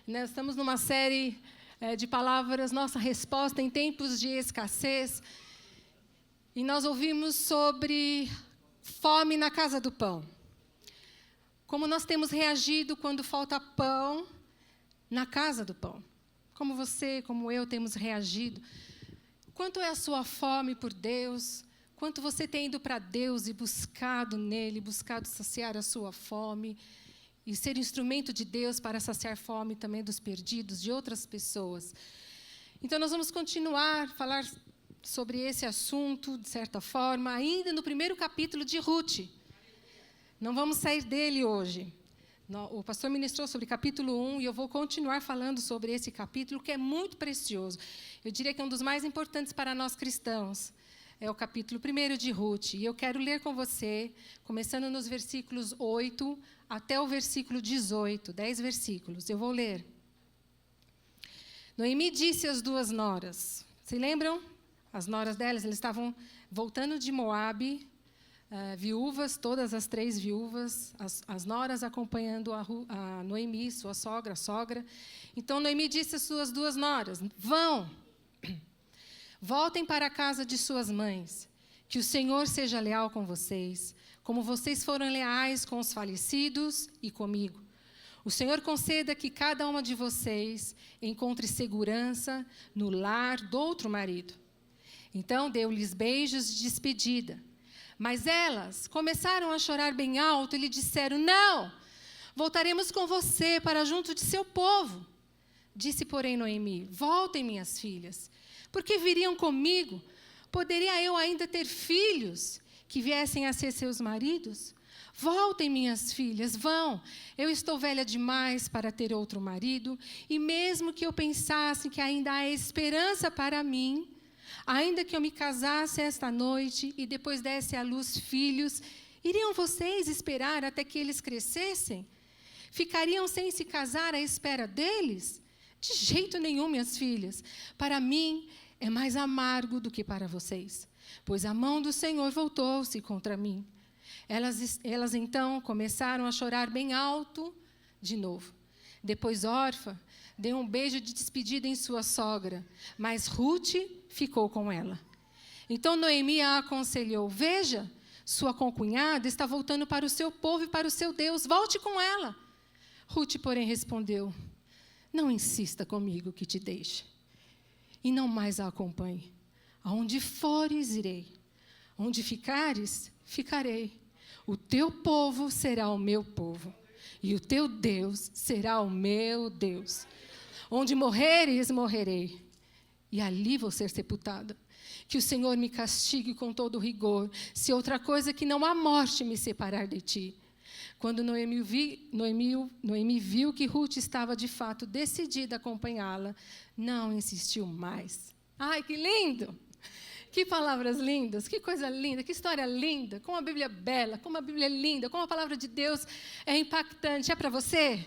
Nós estamos numa série de palavras, nossa resposta em tempos de escassez. E nós ouvimos sobre fome na casa do pão. Como nós temos reagido quando falta pão na casa do pão. Como você, como eu, temos reagido. Quanto é a sua fome por Deus? Quanto você tem ido para Deus e buscado nele, buscado saciar a sua fome e ser instrumento de Deus para saciar fome também dos perdidos, de outras pessoas. Então, nós vamos continuar a falar sobre esse assunto, de certa forma, ainda no primeiro capítulo de Ruth. Não vamos sair dele hoje. O pastor ministrou sobre capítulo 1 e eu vou continuar falando sobre esse capítulo, que é muito precioso. Eu diria que é um dos mais importantes para nós cristãos. É o capítulo 1 de Ruth. E eu quero ler com você, começando nos versículos 8 até o versículo 18, 10 versículos. Eu vou ler. Noemi disse às duas noras. Se lembram? As noras delas, eles estavam voltando de Moabe, viúvas, todas as 3 viúvas, as noras acompanhando a Noemi, sua sogra. Então, Noemi disse às suas 2 noras, voltem para a casa de suas mães, que o Senhor seja leal com vocês, como vocês foram leais com os falecidos e comigo. O Senhor conceda que cada uma de vocês encontre segurança no lar do outro marido. Então, deu-lhes beijos de despedida. Mas elas começaram a chorar bem alto e lhe disseram, não, voltaremos com você para junto de seu povo. Disse, porém, Noemi, voltem, minhas filhas, porque viriam comigo. Poderia eu ainda ter filhos que viessem a ser seus maridos? Voltem, minhas filhas, vão. Eu estou velha demais para ter outro marido, e mesmo que eu pensasse que ainda há esperança para mim, ainda que eu me casasse esta noite e depois desse à luz filhos, iriam vocês esperar até que eles crescessem? Ficariam sem se casar à espera deles? De jeito nenhum, minhas filhas. Para mim é mais amargo do que para vocês, pois a mão do Senhor voltou-se contra mim. Elas então começaram a chorar bem alto de novo. Depois Orfa deu um beijo de despedida em sua sogra, mas Ruth ficou com ela. Então Noemi a aconselhou, veja, sua concunhada está voltando para o seu povo e para o seu Deus, volte com ela. Ruth, porém, respondeu, não insista comigo que te deixe, e não mais a acompanhe. Aonde fores, irei. Onde ficares, ficarei. O teu povo será o meu povo, e o teu Deus será o meu Deus. Onde morreres, morrerei, e ali vou ser sepultada. Que o Senhor me castigue com todo rigor, se outra coisa que não a morte me separar de ti. Quando Noemi viu que Ruth estava de fato decidida a acompanhá-la, não insistiu mais. Ai, que lindo! Que palavras lindas, que coisa linda, que história linda, como a Bíblia é bela, como a Bíblia é linda, como a palavra de Deus é impactante. É para você?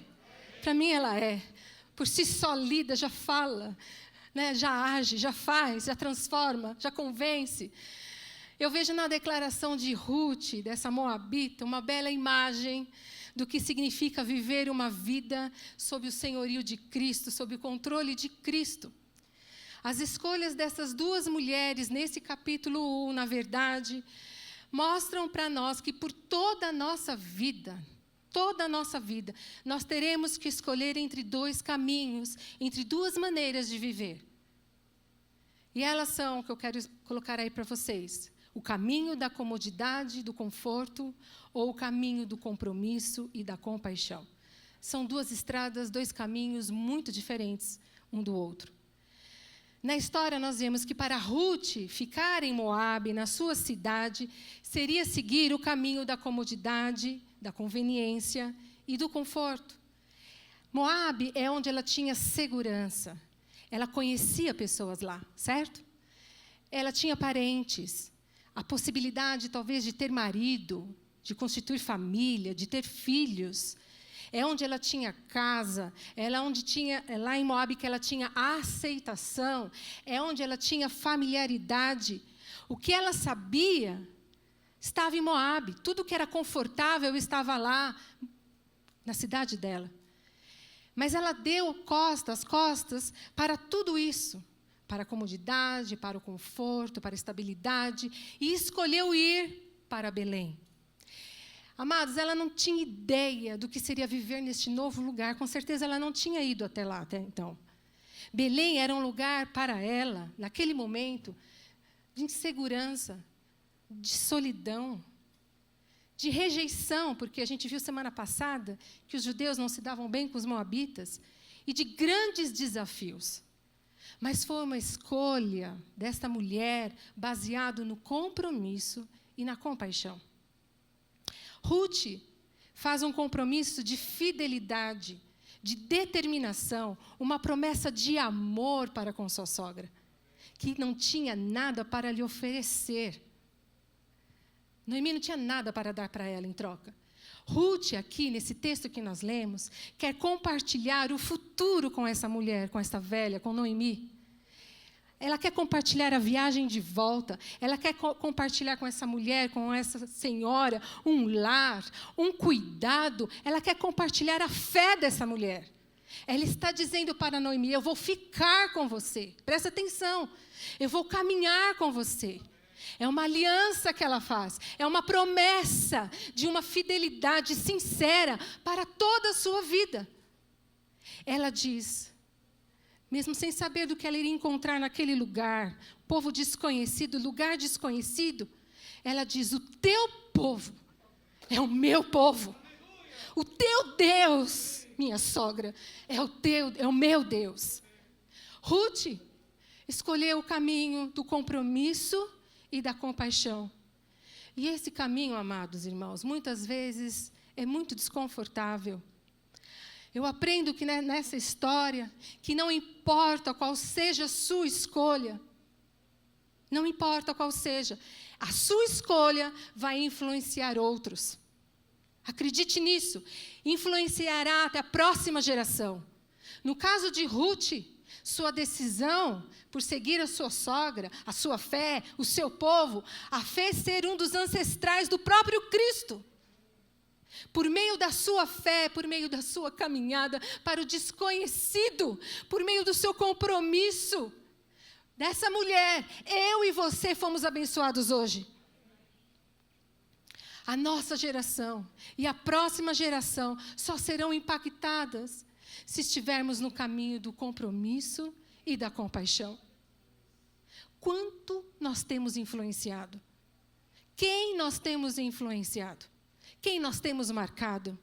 Para mim ela é. Por si só lida, já fala, né? Já age, já faz, já transforma, já convence. Eu vejo na declaração de Ruth, dessa moabita, uma bela imagem do que significa viver uma vida sob o senhorio de Cristo, sob o controle de Cristo. As escolhas dessas 2 mulheres, nesse capítulo 1, na verdade, mostram para nós que por toda a nossa vida, nós teremos que escolher entre 2 caminhos, entre 2 maneiras de viver. E elas são, que eu quero colocar aí para vocês, o caminho da comodidade, do conforto, ou o caminho do compromisso e da compaixão. São 2 estradas, 2 caminhos muito diferentes um do outro. Na história, nós vemos que para Ruth ficar em Moabe, na sua cidade, seria seguir o caminho da comodidade, da conveniência e do conforto. Moabe é onde ela tinha segurança. Ela conhecia pessoas lá, certo? Ela tinha parentes, a possibilidade, talvez, de ter marido, de constituir família, de ter filhos. É onde ela tinha casa, é lá em Moabe que ela tinha aceitação, é onde ela tinha familiaridade. O que ela sabia estava em Moabe, tudo que era confortável estava lá, na cidade dela. Mas ela deu as costas para tudo isso, para a comodidade, para o conforto, para a estabilidade, e escolheu ir para Belém. Amados, ela não tinha ideia do que seria viver neste novo lugar. Com certeza, ela não tinha ido até lá até então. Belém era um lugar para ela, naquele momento, de insegurança, de solidão, de rejeição, porque a gente viu semana passada que os judeus não se davam bem com os moabitas, e de grandes desafios. Mas foi uma escolha desta mulher baseado no compromisso e na compaixão. Ruth faz um compromisso de fidelidade, de determinação, uma promessa de amor para com sua sogra, que não tinha nada para lhe oferecer. Noemi não tinha nada para dar para ela em troca. Ruth, aqui, nesse texto que nós lemos, quer compartilhar o futuro com essa mulher, com essa velha, com Noemi. Ela quer compartilhar a viagem de volta. Ela quer compartilhar com essa mulher, com essa senhora, um lar, um cuidado. Ela quer compartilhar a fé dessa mulher. Ela está dizendo para Noemi, eu vou ficar com você. Presta atenção. Eu vou caminhar com você. É uma aliança que ela faz. É uma promessa de uma fidelidade sincera para toda a sua vida. Ela diz, mesmo sem saber do que ela iria encontrar naquele lugar, povo desconhecido, lugar desconhecido, ela diz, o teu povo é o meu povo. O teu Deus, minha sogra, é o meu Deus. Ruth escolheu o caminho do compromisso e da compaixão. E esse caminho, amados irmãos, muitas vezes é muito desconfortável. Eu aprendo que nessa história, que não importa qual seja a sua escolha, não importa qual seja, a sua escolha vai influenciar outros. Acredite nisso, influenciará até a próxima geração. No caso de Ruth, sua decisão por seguir a sua sogra, a sua fé, o seu povo, a fez ser um dos ancestrais do próprio Cristo. Por meio da sua fé, por meio da sua caminhada para o desconhecido, por meio do seu compromisso, dessa mulher, eu e você fomos abençoados hoje. A nossa geração e a próxima geração só serão impactadas se estivermos no caminho do compromisso e da compaixão. Quanto nós temos influenciado? Quem nós temos influenciado? Quem nós temos marcado?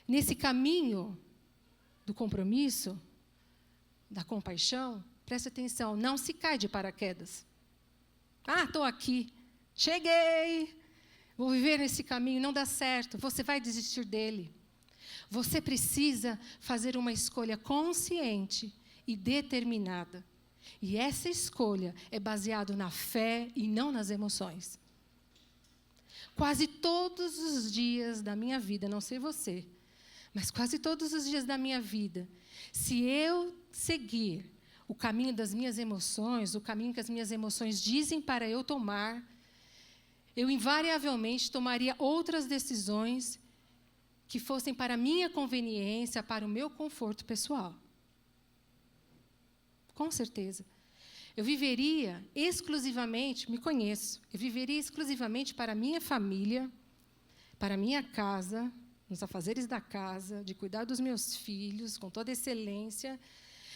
Nesse caminho do compromisso, da compaixão, preste atenção, não se cai de paraquedas. Estou aqui, cheguei, vou viver nesse caminho, não dá certo, você vai desistir dele. Você precisa fazer uma escolha consciente e determinada. E essa escolha é baseada na fé e não nas emoções. Quase todos os dias da minha vida, não sei você, mas quase todos os dias da minha vida, se eu seguir o caminho das minhas emoções, o caminho que as minhas emoções dizem para eu tomar, eu invariavelmente tomaria outras decisões que fossem para a minha conveniência, para o meu conforto pessoal. Com certeza. Eu viveria exclusivamente, me conheço, eu viveria exclusivamente para a minha família, para a minha casa, nos afazeres da casa, de cuidar dos meus filhos com toda excelência,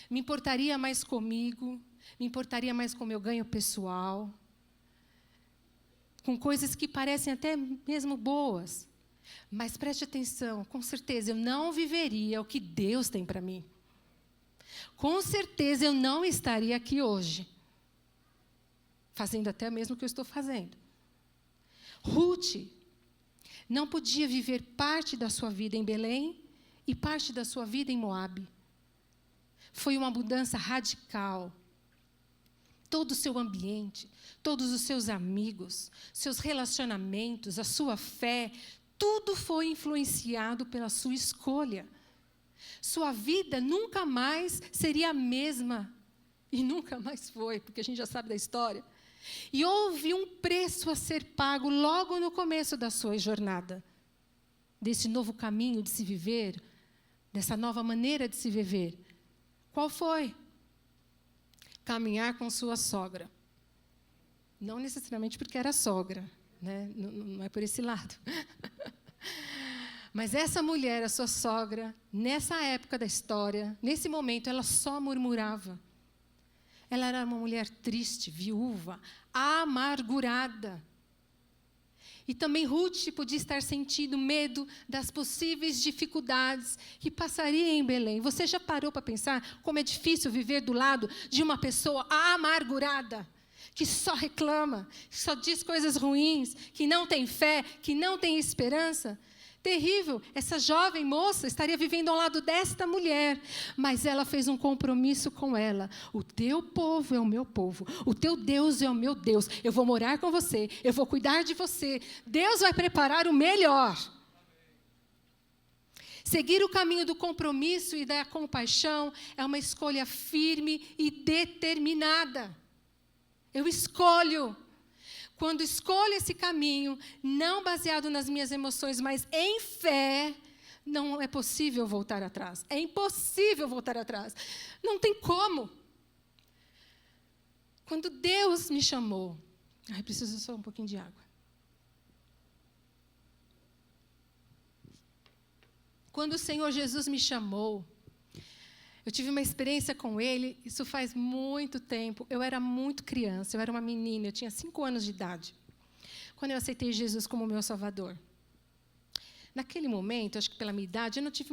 me importaria mais comigo, me importaria mais com o meu ganho pessoal, com coisas que parecem até mesmo boas. Mas preste atenção, com certeza eu não viveria o que Deus tem para mim. Com certeza eu não estaria aqui hoje, fazendo até mesmo o que eu estou fazendo. Ruth não podia viver parte da sua vida em Belém e parte da sua vida em Moabe. Foi uma mudança radical. Todo o seu ambiente, todos os seus amigos, seus relacionamentos, a sua fé, tudo foi influenciado pela sua escolha. Sua vida nunca mais seria a mesma. E nunca mais foi, porque a gente já sabe da história. E houve um preço a ser pago logo no começo da sua jornada. Desse novo caminho de se viver dessa nova maneira de se viver. Qual foi? Caminhar com sua sogra. Não necessariamente porque era sogra, né? Não é por esse lado. Mas essa mulher, a sua sogra, nessa época da história, nesse momento, ela só murmurava. Ela era uma mulher triste, viúva, amargurada. E também Ruth podia estar sentindo medo das possíveis dificuldades que passaria em Belém. Você já parou para pensar como é difícil viver do lado de uma pessoa amargurada, que só reclama, que só diz coisas ruins, que não tem fé, que não tem esperança? Terrível. Essa jovem moça estaria vivendo ao lado desta mulher, mas ela fez um compromisso com ela. O teu povo é o meu povo, o teu Deus é o meu Deus. Eu vou morar com você, eu vou cuidar de você. Deus vai preparar o melhor. Seguir o caminho do compromisso e da compaixão é uma escolha firme e determinada. Eu escolho. Quando escolho esse caminho, não baseado nas minhas emoções, mas em fé, não é possível voltar atrás. É impossível voltar atrás. Não tem como. Quando Deus me chamou... Ai, preciso só um pouquinho de água. Quando o Senhor Jesus me chamou, eu tive uma experiência com Ele, isso faz muito tempo. Eu era muito criança, eu era uma menina, eu tinha 5 anos de idade, quando eu aceitei Jesus como meu Salvador. Naquele momento, acho que pela minha idade, eu não tive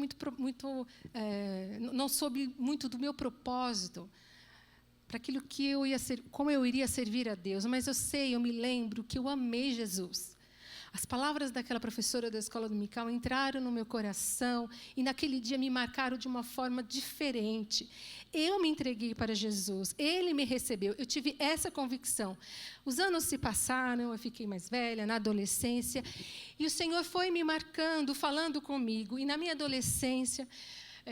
não soube muito do meu propósito, para aquilo que eu ia ser, como eu iria servir a Deus. Mas eu me lembro que eu amei Jesus. As palavras daquela professora da escola dominical entraram no meu coração e naquele dia me marcaram de uma forma diferente. Eu me entreguei para Jesus, Ele me recebeu, eu tive essa convicção. Os anos se passaram, eu fiquei mais velha, na adolescência, e o Senhor foi me marcando, falando comigo. E na minha adolescência,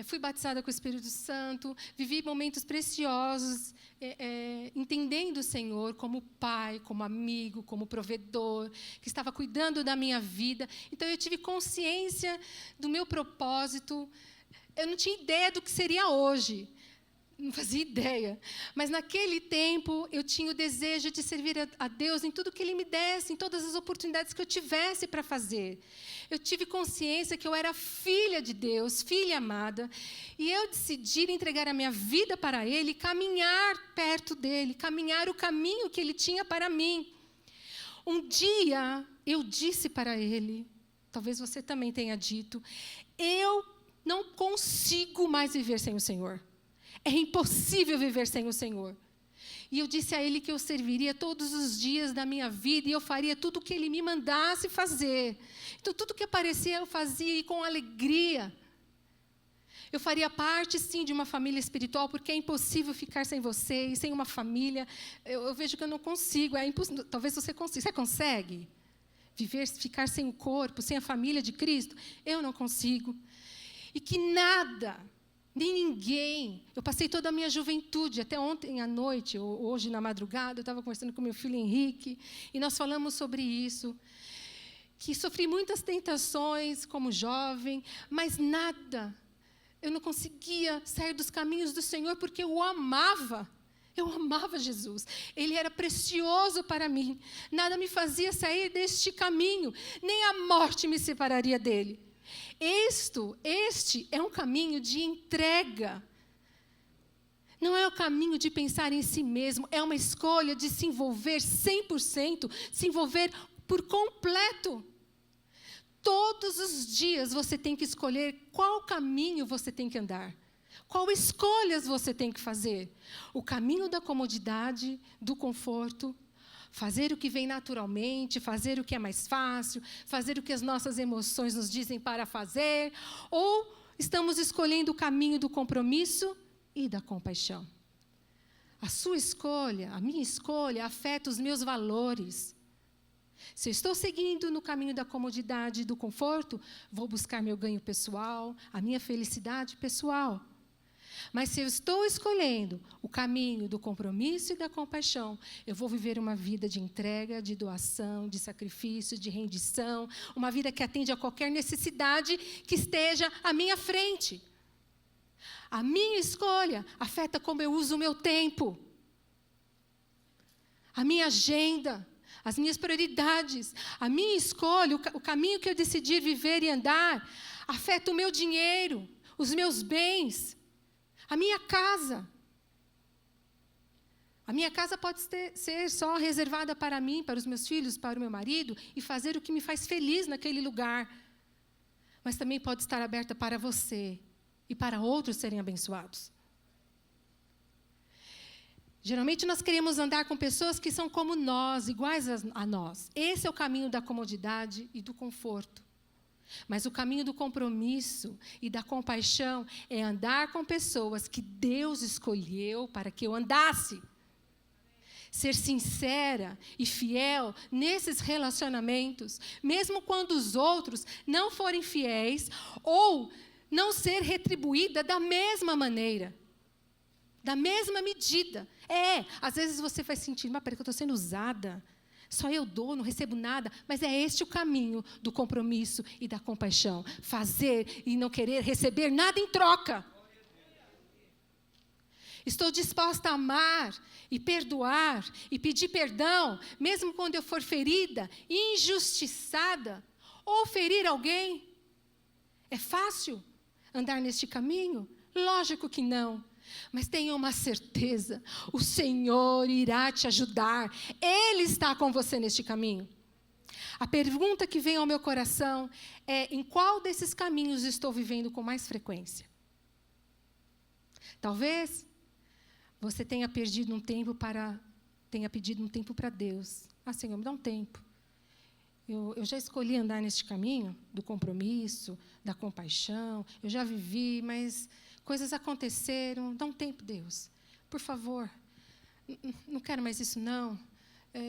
fui batizada com o Espírito Santo, vivi momentos preciosos, entendendo o Senhor como pai, como amigo, como provedor, que estava cuidando da minha vida. Então, eu tive consciência do meu propósito. Eu não tinha ideia do que seria hoje. Não fazia ideia. Mas, naquele tempo, eu tinha o desejo de servir a Deus em tudo que Ele me desse, em todas as oportunidades que eu tivesse para fazer. Eu tive consciência que eu era filha de Deus, filha amada, e eu decidi entregar a minha vida para Ele, caminhar perto dEle, caminhar o caminho que Ele tinha para mim. Um dia, eu disse para Ele, talvez você também tenha dito, eu não consigo mais viver sem o Senhor. É impossível viver sem o Senhor. E eu disse a Ele que eu serviria todos os dias da minha vida e eu faria tudo o que Ele me mandasse fazer. Então, tudo que aparecia, eu fazia e com alegria. Eu faria parte, sim, de uma família espiritual, porque é impossível ficar sem você e sem uma família. Eu vejo que eu não consigo. Talvez você consiga. Você consegue? Ficar sem o corpo, sem a família de Cristo? Eu não consigo. E que nada... Nem ninguém. Eu passei toda a minha juventude, até ontem à noite, ou hoje na madrugada, eu estava conversando com meu filho Henrique, e nós falamos sobre isso, que sofri muitas tentações como jovem, mas nada, eu não conseguia sair dos caminhos do Senhor, porque eu amava Jesus, Ele era precioso para mim, nada me fazia sair deste caminho, nem a morte me separaria dEle. Este é um caminho de entrega. Não é o caminho de pensar em si mesmo, é uma escolha de se envolver 100%, se envolver por completo. Todos os dias você tem que escolher qual caminho você tem que andar. Qual escolhas você tem que fazer? O caminho da comodidade, do conforto, fazer o que vem naturalmente, fazer o que é mais fácil, fazer o que as nossas emoções nos dizem para fazer, ou estamos escolhendo o caminho do compromisso e da compaixão? A sua escolha, a minha escolha, afeta os meus valores. Se eu estou seguindo no caminho da comodidade e do conforto, vou buscar meu ganho pessoal, a minha felicidade pessoal. Mas se eu estou escolhendo o caminho do compromisso e da compaixão, eu vou viver uma vida de entrega, de doação, de sacrifício, de rendição, uma vida que atende a qualquer necessidade que esteja à minha frente. A minha escolha afeta como eu uso o meu tempo, a minha agenda, as minhas prioridades. A minha escolha, o caminho que eu decidir viver e andar, afeta o meu dinheiro, os meus bens, a minha casa. A minha casa pode ser só reservada para mim, para os meus filhos, para o meu marido, e fazer o que me faz feliz naquele lugar. Mas também pode estar aberta para você e para outros serem abençoados. Geralmente nós queremos andar com pessoas que são como nós, iguais a nós. Esse é o caminho da comodidade e do conforto. Mas o caminho do compromisso e da compaixão é andar com pessoas que Deus escolheu para que eu andasse. Ser sincera e fiel nesses relacionamentos, mesmo quando os outros não forem fiéis, ou não ser retribuída da mesma maneira, da mesma medida. Às vezes você vai sentir, mas peraí que eu estou sendo usada, só eu dou, não recebo nada, mas é este o caminho do compromisso e da compaixão, fazer e não querer receber nada em troca. Estou disposta a amar e perdoar e pedir perdão, mesmo quando eu for ferida, injustiçada, ou ferir alguém. É fácil andar neste caminho? Lógico que não. Mas tenha uma certeza, o Senhor irá te ajudar. Ele está com você neste caminho. A pergunta que vem ao meu coração é: em qual desses caminhos estou vivendo com mais frequência? Talvez você tenha pedido um tempo para Deus. Senhor, me dá um tempo. Eu já escolhi andar neste caminho do compromisso, da compaixão. Eu já vivi, mas coisas aconteceram. Dá um tempo, Deus. Por favor. Não quero mais isso, não.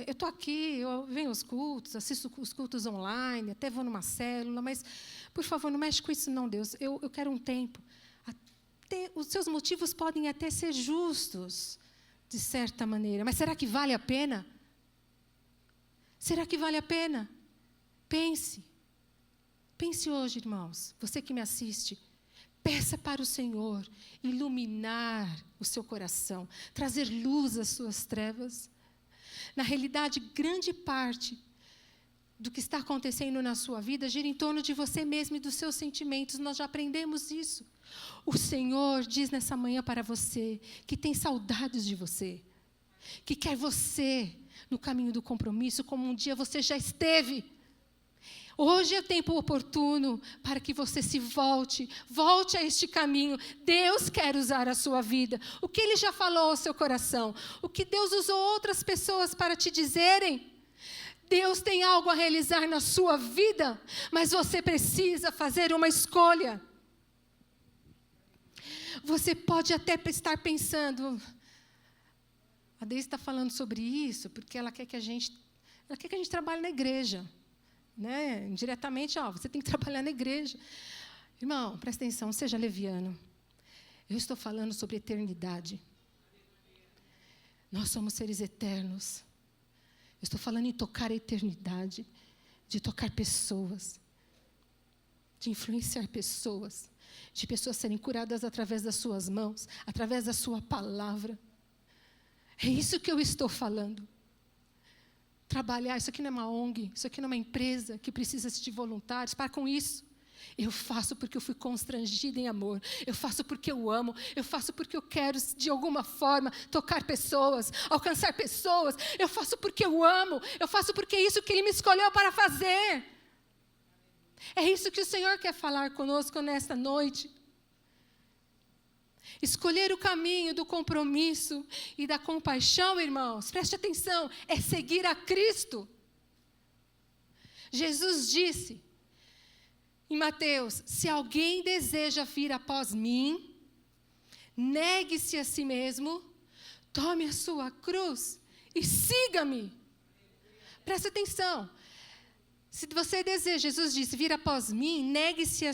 Eu estou aqui, eu venho aos cultos, assisto os cultos online, até vou numa célula, mas, por favor, não mexe com isso, não, Deus. Eu quero um tempo. Os seus motivos podem até ser justos, de certa maneira, mas será que vale a pena? Será que vale a pena? Pense. Pense hoje, irmãos, você que me assiste, peça para o Senhor iluminar o seu coração, trazer luz às suas trevas. Na realidade, grande parte do que está acontecendo na sua vida gira em torno de você mesmo e dos seus sentimentos. Nós já aprendemos isso. O Senhor diz nessa manhã para você que tem saudades de você, que quer você no caminho do compromisso, como um dia você já esteve. Hoje é tempo oportuno para que você se volte a este caminho. Deus quer usar a sua vida. O que Ele já falou ao seu coração? O que Deus usou outras pessoas para te dizerem? Deus tem algo a realizar na sua vida, mas você precisa fazer uma escolha. Você pode até estar pensando, a Deise está falando sobre isso, porque ela quer que a gente trabalhe na igreja. Né? Indiretamente, você tem que trabalhar na igreja. Irmão, presta atenção, seja leviano. Eu estou falando sobre eternidade. Nós somos seres eternos. Eu estou falando em tocar a eternidade, de tocar pessoas, de influenciar pessoas, de pessoas serem curadas através das suas mãos, através da sua palavra. É isso que eu estou falando. Trabalhar, isso aqui não é uma ONG, isso aqui não é uma empresa que precisa de voluntários. Para com isso. Eu faço porque eu fui constrangida em amor. Eu faço porque eu amo. Eu faço porque eu quero, de alguma forma, tocar pessoas, alcançar pessoas. Eu faço porque eu amo. Eu faço porque é isso que Ele me escolheu para fazer. É isso que o Senhor quer falar conosco nesta noite. Escolher o caminho do compromisso e da compaixão, irmãos, preste atenção, é seguir a Cristo. Jesus disse em Mateus: se alguém deseja vir após mim, negue-se a si mesmo, tome a sua cruz e siga-me. Preste atenção. Se você deseja, Jesus disse, vir após mim, negue-se a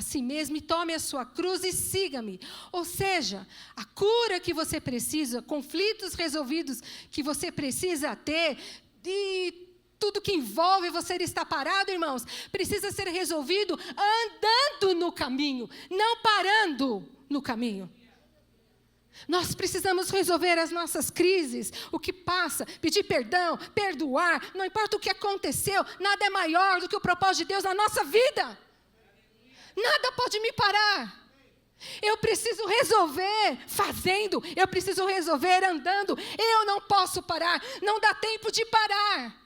si mesmo e tome a sua cruz e siga-me. Ou seja, a cura que você precisa, conflitos resolvidos que você precisa ter, e tudo que envolve você estar parado, irmãos, precisa ser resolvido andando no caminho, não parando no caminho. Nós precisamos resolver as nossas crises, o que passa, pedir perdão, perdoar, não importa o que aconteceu, nada é maior do que o propósito de Deus na nossa vida. Nada pode me parar. Eu preciso resolver fazendo, eu preciso resolver andando, eu não posso parar, não dá tempo de parar.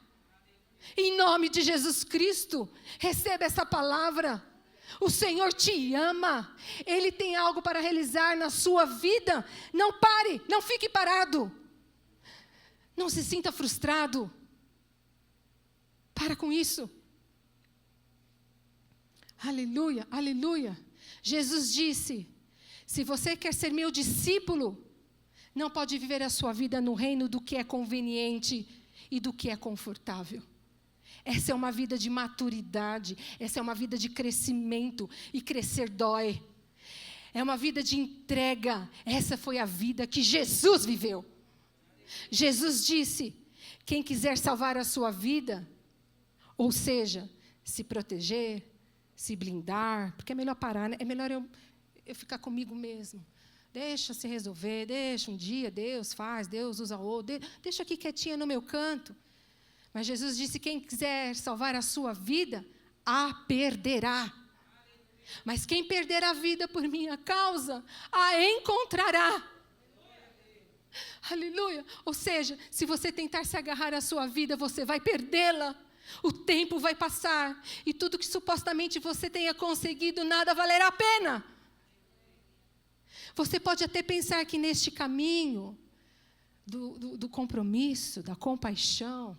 Em nome de Jesus Cristo, receba essa palavra. O Senhor te ama, Ele tem algo para realizar na sua vida. Não pare, não fique parado. Não se sinta frustrado. Para com isso. Aleluia, aleluia. Jesus disse, se você quer ser meu discípulo, não pode viver a sua vida no reino do que é conveniente e do que é confortável. Essa é uma vida de maturidade, essa é uma vida de crescimento, e crescer dói. É uma vida de entrega, essa foi a vida que Jesus viveu. Jesus disse, quem quiser salvar a sua vida, ou seja, se proteger, se blindar, porque é melhor parar, né? É melhor eu ficar comigo mesmo. Deixa se resolver, deixa um dia, Deus faz, Deus usa outro, deixa aqui quietinha no meu canto. Mas Jesus disse, quem quiser salvar a sua vida, a perderá. Mas quem perder a vida por minha causa, a encontrará. Aleluia. Ou seja, se você tentar se agarrar à sua vida, você vai perdê-la. O tempo vai passar. E tudo que supostamente você tenha conseguido, nada valerá a pena. Você pode até pensar que neste caminho do compromisso, da compaixão,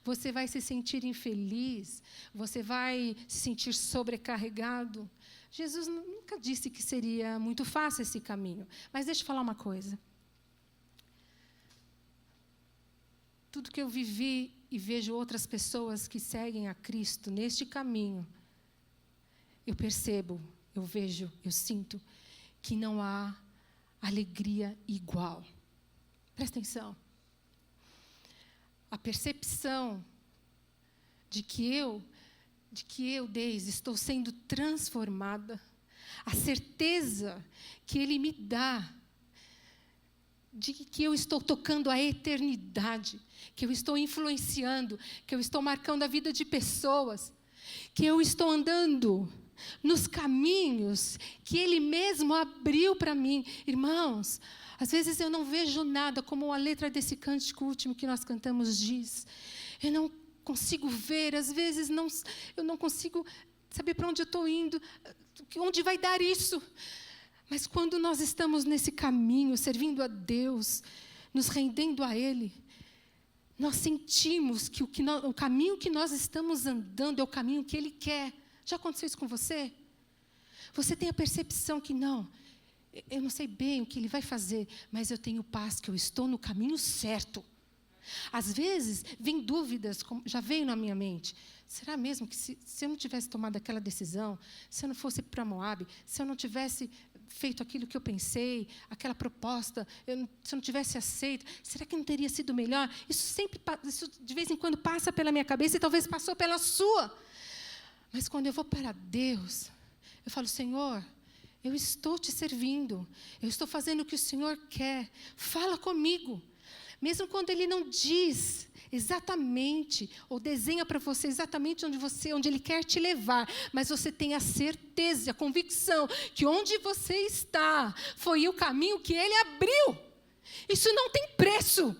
você vai se sentir infeliz, você vai se sentir sobrecarregado. Jesus nunca disse que seria muito fácil esse caminho. Mas deixa eu falar uma coisa. Tudo que eu vivi e vejo outras pessoas que seguem a Cristo neste caminho, eu percebo, eu vejo, eu sinto que não há alegria igual. Presta atenção. A percepção de que eu, Deise, estou sendo transformada, a certeza que Ele me dá de que eu estou tocando a eternidade, que eu estou influenciando, que eu estou marcando a vida de pessoas, que eu estou andando nos caminhos que Ele mesmo abriu para mim. Irmãos, às vezes eu não vejo nada, como a letra desse cântico último que nós cantamos diz. Eu não consigo ver, às vezes eu não consigo saber para onde eu estou indo, onde vai dar isso. Mas quando nós estamos nesse caminho, servindo a Deus, nos rendendo a Ele, nós sentimos que o caminho que nós estamos andando é o caminho que Ele quer. Já aconteceu isso com você? Você tem a percepção que não, eu não sei bem o que Ele vai fazer, mas eu tenho paz, que eu estou no caminho certo. Às vezes, vem dúvidas, já veio na minha mente. Será mesmo que se eu não tivesse tomado aquela decisão, se eu não fosse para Moabe, se eu não tivesse feito aquilo que eu pensei, aquela proposta, se eu não tivesse aceito, será que não teria sido melhor? Isso de vez em quando passa pela minha cabeça e talvez passou pela sua. Mas quando eu vou para Deus, eu falo, Senhor, eu estou te servindo, eu estou fazendo o que o Senhor quer, fala comigo. Mesmo quando Ele não diz exatamente, ou desenha para você exatamente onde Ele quer te levar, mas você tem a certeza, a convicção, que onde você está, foi o caminho que Ele abriu. Isso não tem preço.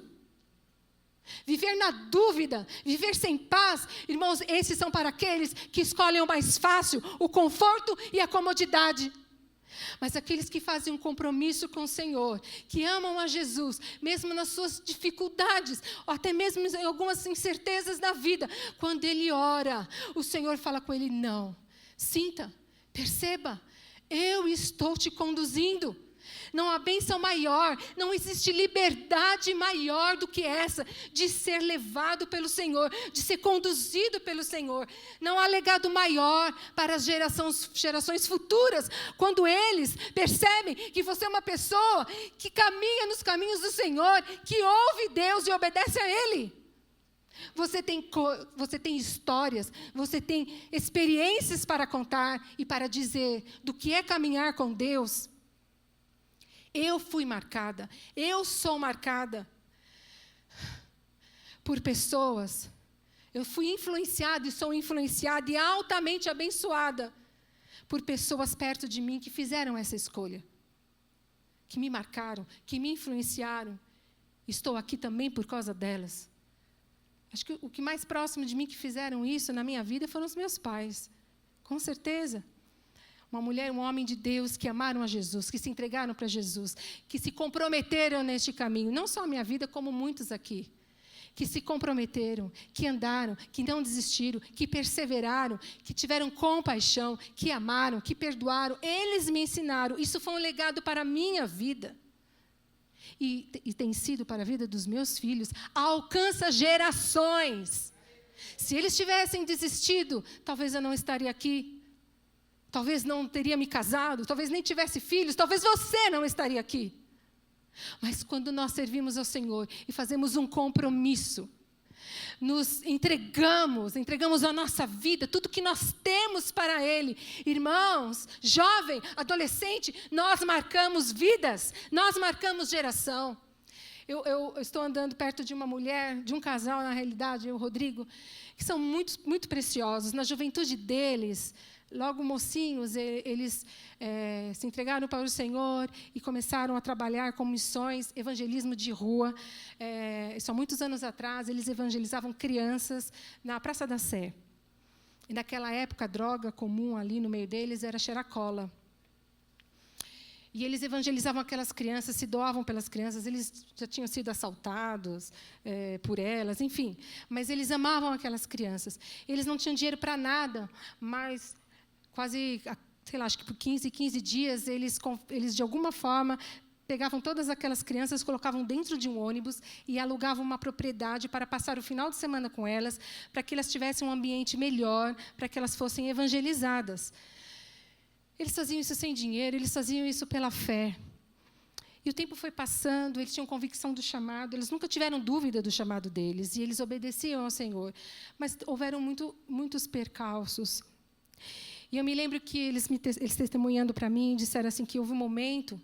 Viver na dúvida, viver sem paz, irmãos, esses são para aqueles que escolhem o mais fácil, o conforto e a comodidade. Mas aqueles que fazem um compromisso com o Senhor, que amam a Jesus, mesmo nas suas dificuldades, ou até mesmo em algumas incertezas da vida, quando ele ora, o Senhor fala com ele, não, sinta, perceba, eu estou te conduzindo. Não há bênção maior, não existe liberdade maior do que essa, de ser levado pelo Senhor, de ser conduzido pelo Senhor. Não há legado maior para as gerações futuras, quando eles percebem que você é uma pessoa que caminha nos caminhos do Senhor, que ouve Deus e obedece a Ele. Você tem histórias, você tem experiências para contar e para dizer do que é caminhar com Deus. Eu fui marcada, eu sou marcada por pessoas. Eu fui influenciada e sou influenciada e altamente abençoada por pessoas perto de mim que fizeram essa escolha, que me marcaram, que me influenciaram. Estou aqui também por causa delas. Acho que o que mais próximo de mim que fizeram isso na minha vida foram os meus pais. Com certeza. Uma mulher, um homem de Deus que amaram a Jesus, que se entregaram para Jesus, que se comprometeram neste caminho. Não só a minha vida, como muitos aqui. Que se comprometeram, que andaram, que não desistiram, que perseveraram, que tiveram compaixão, que amaram, que perdoaram. Eles me ensinaram. Isso foi um legado para a minha vida. E tem sido para a vida dos meus filhos. Alcança gerações. Se eles tivessem desistido, talvez eu não estaria aqui. Talvez não teria me casado. Talvez nem tivesse filhos. Talvez você não estaria aqui. Mas quando nós servimos ao Senhor e fazemos um compromisso, nos entregamos a nossa vida, tudo que nós temos para Ele. Irmãos, jovem, adolescente, nós marcamos vidas, nós marcamos geração. Eu estou andando perto de uma mulher, de um casal, na realidade, eu e o Rodrigo, que são muito, muito preciosos. Na juventude deles, logo mocinhos, eles se entregaram para o Senhor e começaram a trabalhar com missões, evangelismo de rua. Isso há muitos anos atrás, eles evangelizavam crianças na Praça da Sé. E naquela época, a droga comum ali no meio deles era cheirar cola. E eles evangelizavam aquelas crianças, se doavam pelas crianças, eles já tinham sido assaltados por elas, enfim. Mas eles amavam aquelas crianças. Eles não tinham dinheiro para nada, mas quase, sei lá, acho que por 15 dias, eles de alguma forma pegavam todas aquelas crianças, colocavam dentro de um ônibus e alugavam uma propriedade para passar o final de semana com elas, para que elas tivessem um ambiente melhor, para que elas fossem evangelizadas. Eles faziam isso sem dinheiro, eles faziam isso pela fé. E o tempo foi passando, eles tinham convicção do chamado, eles nunca tiveram dúvida do chamado deles, e eles obedeciam ao Senhor. Mas houveram muitos percalços. E eu me lembro que eles testemunhando para mim, disseram assim que houve um momento,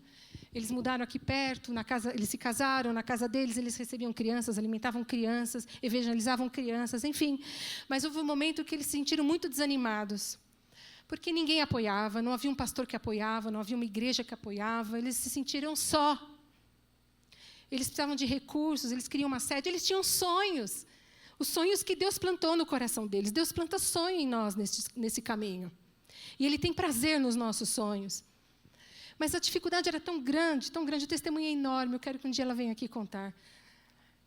eles mudaram aqui perto, na casa, eles se casaram, na casa deles eles recebiam crianças, alimentavam crianças, evangelizavam crianças, enfim. Mas houve um momento que eles se sentiram muito desanimados. Porque ninguém apoiava, não havia um pastor que apoiava, não havia uma igreja que apoiava, eles se sentiram só. Eles precisavam de recursos, eles queriam uma sede, eles tinham sonhos. Os sonhos que Deus plantou no coração deles. Deus planta sonho em nós nesse caminho. E Ele tem prazer nos nossos sonhos. Mas a dificuldade era tão grande, o testemunho é enorme, eu quero que um dia ela venha aqui contar.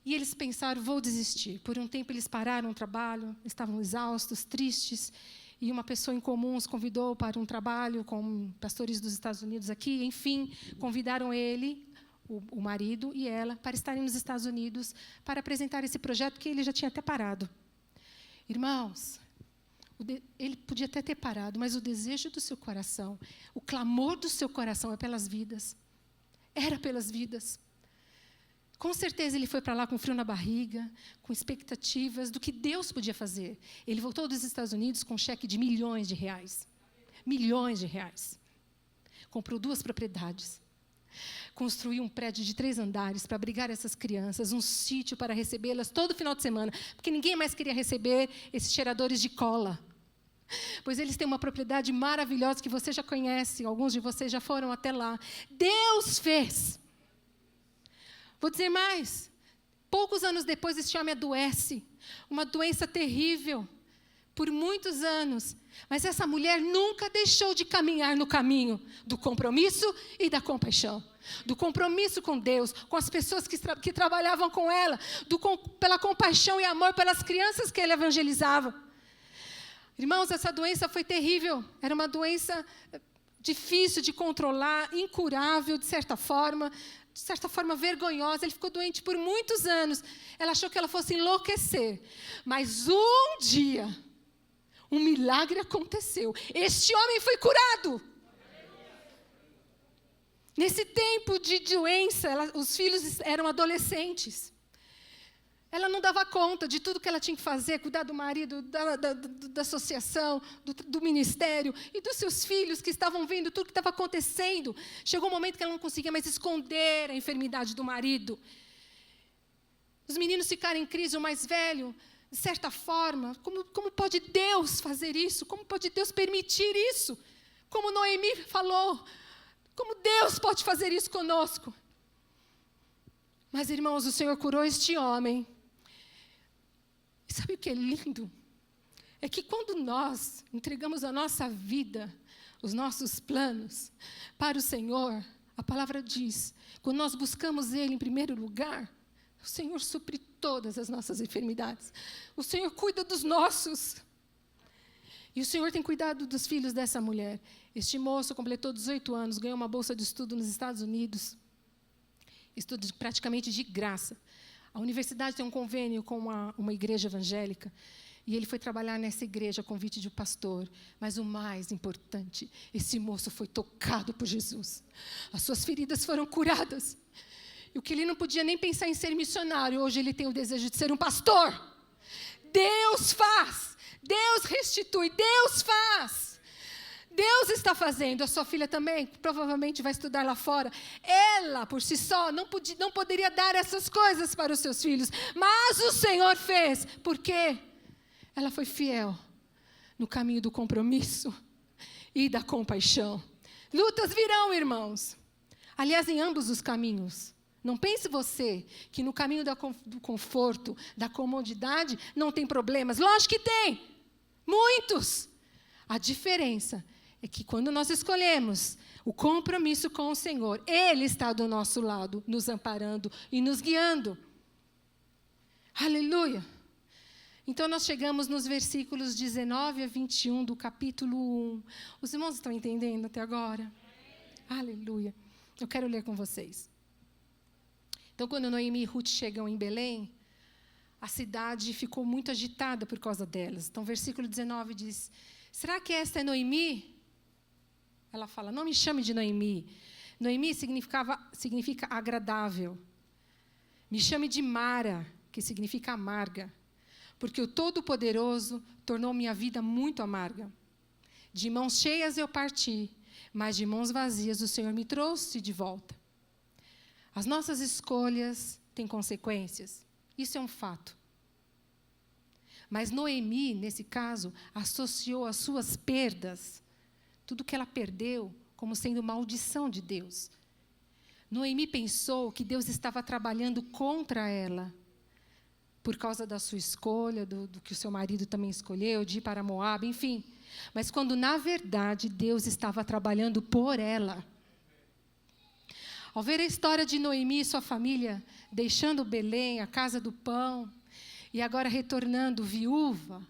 E eles pensaram, vou desistir. Por um tempo eles pararam o trabalho, estavam exaustos, tristes. E uma pessoa em comum os convidou para um trabalho com pastores dos Estados Unidos aqui. Enfim, convidaram ele, o marido e ela, para estarem nos Estados Unidos, para apresentar esse projeto que ele já tinha até parado. Irmãos, ele podia até ter parado, mas o desejo do seu coração, o clamor do seu coração é pelas vidas. Era pelas vidas. Com certeza ele foi para lá com frio na barriga, com expectativas do que Deus podia fazer. Ele voltou dos Estados Unidos com um cheque de milhões de reais. Milhões de reais. Comprou 2 propriedades. Construiu um prédio de 3 andares para abrigar essas crianças, um sítio para recebê-las todo final de semana, porque ninguém mais queria receber esses cheiradores de cola. Pois eles têm uma propriedade maravilhosa que você já conhece, alguns de vocês já foram até lá. Deus fez. Vou dizer mais. Poucos anos depois, esse homem adoece. Uma doença terrível. Por muitos anos. Mas essa mulher nunca deixou de caminhar no caminho do compromisso e da compaixão. Do compromisso com Deus, com as pessoas que trabalhavam com ela. Pela compaixão e amor pelas crianças que ele evangelizava. Irmãos, essa doença foi terrível. Era uma doença difícil de controlar, incurável, de certa forma vergonhosa. Ele ficou doente por muitos anos. Ela achou que ela fosse enlouquecer. Mas um dia, um milagre aconteceu. Este homem foi curado. Nesse tempo de doença, os filhos eram adolescentes. Ela não dava conta de tudo que ela tinha que fazer, cuidar do marido, da associação, do ministério e dos seus filhos que estavam vendo tudo que estava acontecendo. Chegou um momento que ela não conseguia mais esconder a enfermidade do marido. Os meninos ficaram em crise, o mais velho, de certa forma. Como pode Deus fazer isso? Como pode Deus permitir isso? Como Noemi falou, como Deus pode fazer isso conosco? Mas, irmãos, o Senhor curou este homem. E sabe o que é lindo? É que quando nós entregamos a nossa vida, os nossos planos para o Senhor, a palavra diz, quando nós buscamos Ele em primeiro lugar, o Senhor supre todas as nossas enfermidades. O Senhor cuida dos nossos. E o Senhor tem cuidado dos filhos dessa mulher. Este moço completou 18 anos, ganhou uma bolsa de estudo nos Estados Unidos. Estudo praticamente de graça. A universidade tem um convênio com uma igreja evangélica. E ele foi trabalhar nessa igreja a convite de um pastor. Mas o mais importante, esse moço foi tocado por Jesus. As suas feridas foram curadas. E o que ele não podia nem pensar em ser missionário, hoje ele tem o desejo de ser um pastor. Deus faz. Deus restitui. Deus faz. Deus está fazendo. A sua filha também, provavelmente vai estudar lá fora. Ela, por si só, não poderia dar essas coisas para os seus filhos. Mas o Senhor fez. Por quê? Ela foi fiel no caminho do compromisso e da compaixão. Lutas virão, irmãos. Aliás, em ambos os caminhos. Não pense você que no caminho do conforto, da comodidade, não tem problemas. Lógico que tem. Muitos. A diferença é que quando nós escolhemos o compromisso com o Senhor, Ele está do nosso lado, nos amparando e nos guiando. Aleluia! Então, nós chegamos nos versículos 19 a 21 do capítulo 1. Os irmãos estão entendendo até agora? Aleluia! Eu quero ler com vocês. Então, quando Noemi e Ruth chegam em Belém, a cidade ficou muito agitada por causa delas. Então, versículo 19 diz, será que esta é Noemi? Ela fala, não me chame de Noemi. Noemi significa agradável. Me chame de Mara, que significa amarga. Porque o Todo-Poderoso tornou minha vida muito amarga. De mãos cheias eu parti, mas de mãos vazias o Senhor me trouxe de volta. As nossas escolhas têm consequências. Isso é um fato. Mas Noemi, nesse caso, associou as suas perdas, tudo que ela perdeu, como sendo maldição de Deus. Noemi pensou que Deus estava trabalhando contra ela, por causa da sua escolha, do que o seu marido também escolheu, de ir para Moabe, enfim. Mas quando, na verdade, Deus estava trabalhando por ela. Ao ver a história de Noemi e sua família, deixando Belém, a casa do pão, e agora retornando viúva,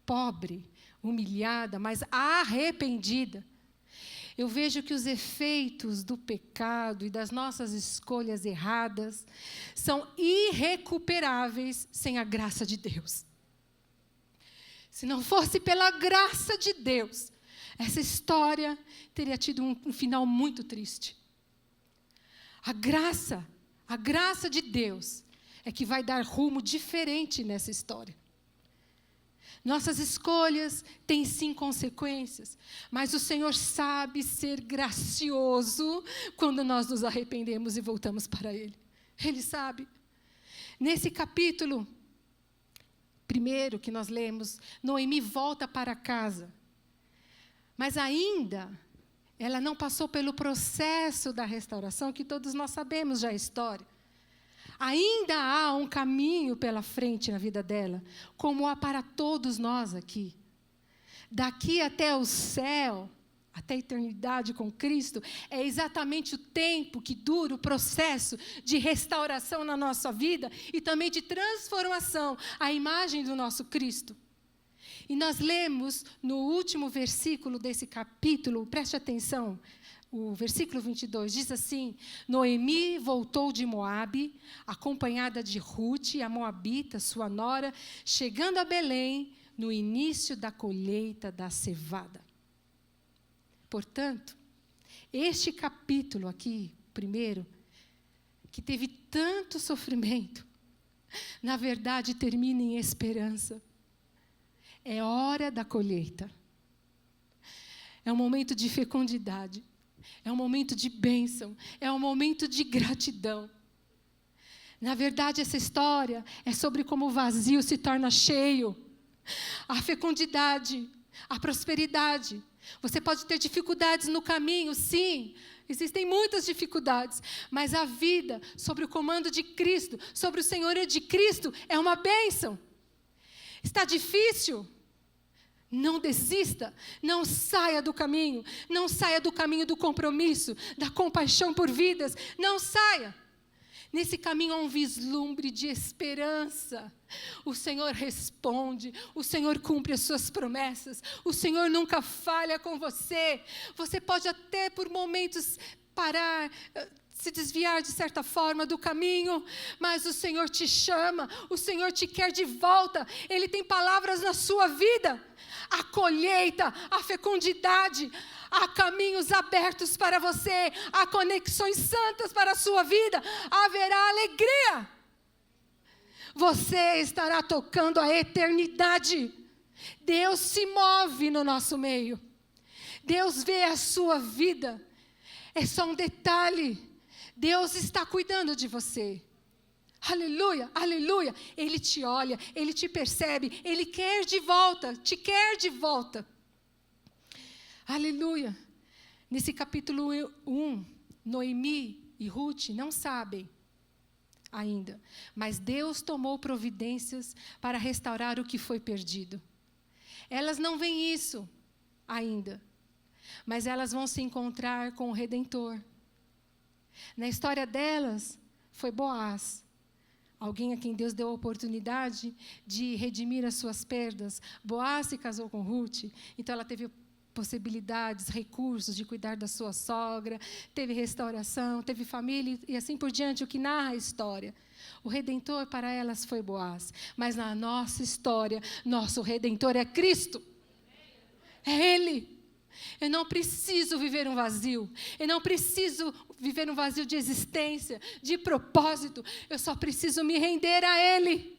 pobre, humilhada, mas arrependida, eu vejo que os efeitos do pecado e das nossas escolhas erradas são irrecuperáveis sem a graça de Deus. Se não fosse pela graça de Deus, essa história teria tido um final muito triste. A graça de Deus é que vai dar rumo diferente nessa história. Nossas escolhas têm sim consequências, mas o Senhor sabe ser gracioso quando nós nos arrependemos e voltamos para Ele. Ele sabe. Nesse capítulo primeiro que nós lemos, Noemi volta para casa, mas ainda ela não passou pelo processo da restauração, que todos nós sabemos já a história. Ainda há um caminho pela frente na vida dela, como há para todos nós aqui. Daqui até o céu, até a eternidade com Cristo, é exatamente o tempo que dura o processo de restauração na nossa vida e também de transformação à imagem do nosso Cristo. E nós lemos no último versículo desse capítulo, preste atenção, o versículo 22 diz assim, Noemi voltou de Moabe, acompanhada de Ruth, a moabita, sua nora, chegando a Belém, no início da colheita da cevada. Portanto, este capítulo aqui, primeiro, que teve tanto sofrimento, na verdade, termina em esperança. É hora da colheita. É um momento de fecundidade. É um momento de bênção. É um momento de gratidão. Na verdade, essa história é sobre como o vazio se torna cheio. A fecundidade, a prosperidade. Você pode ter dificuldades no caminho, sim. Existem muitas dificuldades. Mas a vida, sob o comando de Cristo, sobre o senhorio de Cristo, é uma bênção. Está difícil? Não desista, não saia do caminho do compromisso, da compaixão por vidas, não saia. Nesse caminho há um vislumbre de esperança. O Senhor responde, o Senhor cumpre as suas promessas, o Senhor nunca falha com você. Você pode até por momentos parar, se desviar de certa forma do caminho, mas o Senhor te chama, o Senhor te quer de volta, Ele tem palavras na sua vida. A colheita, a fecundidade, há caminhos abertos para você, há conexões santas para a sua vida, haverá alegria. Você estará tocando a eternidade. Deus se move no nosso meio. Deus vê a sua vida. É só um detalhe. Deus está cuidando de você. Aleluia, aleluia. Ele te olha, Ele te percebe, Ele quer de volta, te quer de volta. Aleluia. Nesse capítulo 1, Noemi e Ruth não sabem ainda, mas Deus tomou providências para restaurar o que foi perdido. Elas não veem isso ainda, mas elas vão se encontrar com o Redentor. Na história delas, foi Boaz. Alguém a quem Deus deu a oportunidade de redimir as suas perdas. Boaz se casou com Ruth, então ela teve possibilidades, recursos de cuidar da sua sogra, teve restauração, teve família e assim por diante, o que narra a história. O Redentor para elas foi Boaz, mas na nossa história, nosso Redentor é Cristo. É Ele. Eu não preciso viver um vazio. Eu não preciso viver um vazio de existência, de propósito. Eu só preciso me render a Ele.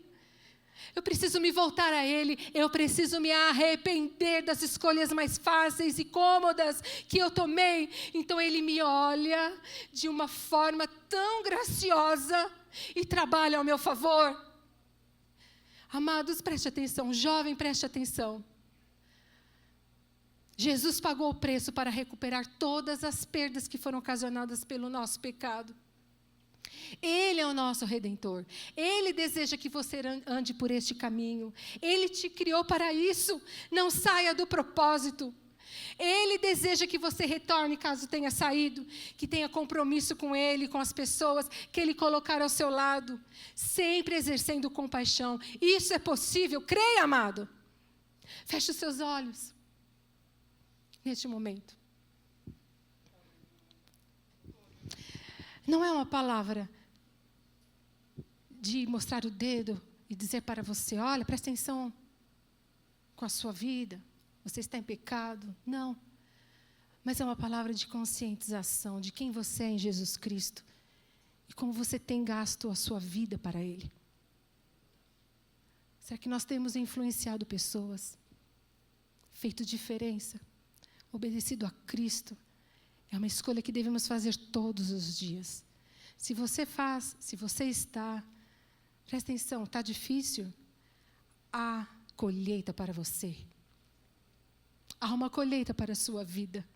Eu preciso me voltar a Ele. Eu preciso me arrepender das escolhas mais fáceis e cômodas que eu tomei. Então Ele me olha de uma forma tão graciosa e trabalha ao meu favor. Amados, preste atenção. Jovem, preste atenção. Jesus pagou o preço para recuperar todas as perdas que foram ocasionadas pelo nosso pecado. Ele é o nosso Redentor. Ele deseja que você ande por este caminho. Ele te criou para isso. Não saia do propósito. Ele deseja que você retorne caso tenha saído, que tenha compromisso com Ele, com as pessoas que Ele colocar ao seu lado, sempre exercendo compaixão. Isso é possível. Creia, amado. Feche os seus olhos. Neste momento. Não é uma palavra de mostrar o dedo e dizer para você, olha, presta atenção com a sua vida, você está em pecado. Não. Mas é uma palavra de conscientização de quem você é em Jesus Cristo e como você tem gasto a sua vida para Ele. Será que nós temos influenciado pessoas, feito diferença? Obedecido a Cristo, é uma escolha que devemos fazer todos os dias. Se você faz, se você está, presta atenção, está difícil? Há colheita para você. Há uma colheita para a sua vida.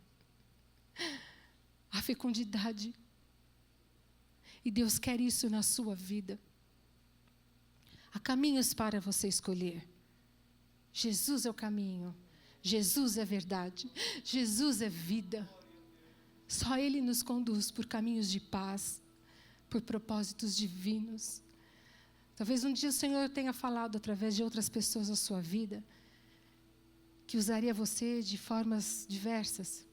Há fecundidade. E Deus quer isso na sua vida. Há caminhos para você escolher. Jesus é o caminho. Jesus é verdade, Jesus é vida. Só Ele nos conduz por caminhos de paz, por propósitos divinos. Talvez um dia o Senhor tenha falado através de outras pessoas na sua vida, que usaria você de formas diversas.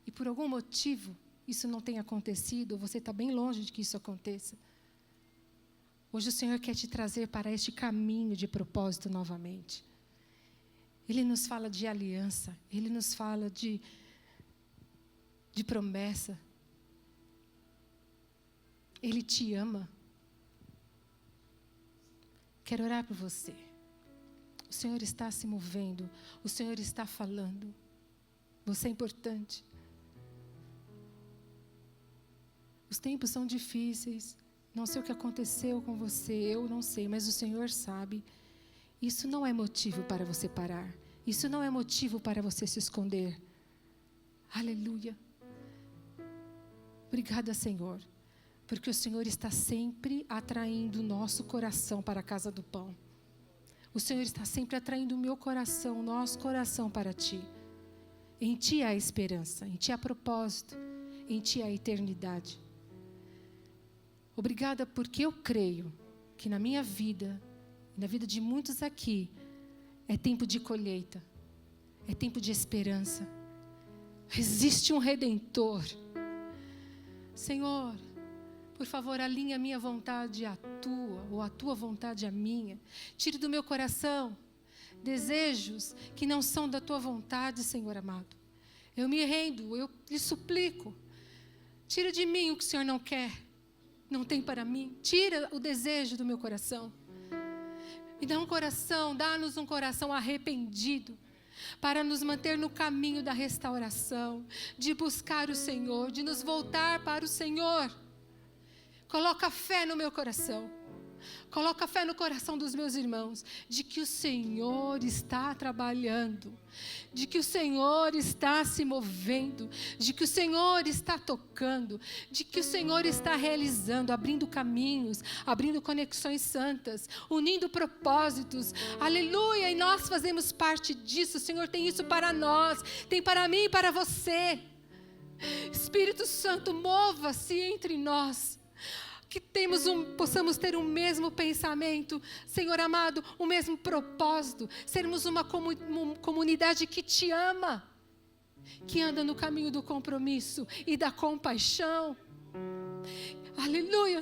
E por algum motivo isso não tenha acontecido, ou você está bem longe de que isso aconteça. Hoje o Senhor quer te trazer para este caminho de propósito novamente. Ele nos fala de aliança, Ele nos fala de promessa. Ele te ama, quero orar por você. O Senhor está se movendo, o Senhor está falando. Você é importante. Os tempos são difíceis. Não sei o que aconteceu com você, eu não sei, mas o Senhor sabe. Isso não é motivo para você parar. Isso não é motivo para você se esconder. Aleluia. Obrigada, Senhor, porque o Senhor está sempre atraindo o nosso coração para a casa do pão. O Senhor está sempre atraindo o meu coração, o nosso coração para Ti. Em Ti há esperança, em Ti há propósito, em Ti há eternidade. Obrigada porque eu creio que na minha vida, na vida de muitos aqui, é tempo de colheita, é tempo de esperança. Existe um Redentor. Senhor, por favor, alinha a minha vontade à Tua, ou a Tua vontade à minha. Tire do meu coração desejos que não são da Tua vontade, Senhor amado. Eu me rendo, eu lhe suplico. Tira de mim o que o Senhor não quer, não tem para mim. Tira o desejo do meu coração. Me dá um coração, dá-nos um coração arrependido, para nos manter no caminho da restauração, de buscar o Senhor, de nos voltar para o Senhor. Coloca fé no meu coração. Coloca fé no coração dos meus irmãos, de que o Senhor está trabalhando, de que o Senhor está se movendo, de que o Senhor está tocando, de que o Senhor está realizando, abrindo caminhos, abrindo conexões santas, unindo propósitos. Aleluia! E nós fazemos parte disso. O Senhor tem isso para nós, tem para mim e para você. Espírito Santo, mova-se entre nós. Que possamos ter o mesmo pensamento, Senhor amado, o mesmo propósito, sermos uma comunidade que Te ama, que anda no caminho do compromisso e da compaixão. Aleluia!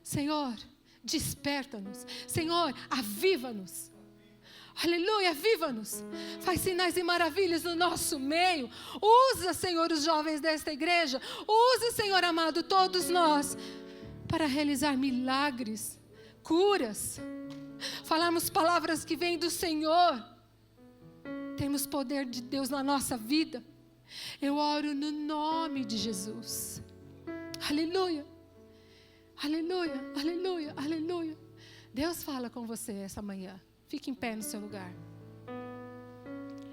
Senhor, desperta-nos. Senhor, aviva-nos. Aleluia, aviva-nos. Faz sinais e maravilhas no nosso meio. Usa, Senhor, os jovens desta igreja. Usa, Senhor amado, todos nós, para realizar milagres, curas. Falarmos palavras que vêm do Senhor. Temos poder de Deus na nossa vida. Eu oro no nome de Jesus. Aleluia. Aleluia, aleluia, aleluia. Deus fala com você essa manhã. Fique em pé no seu lugar.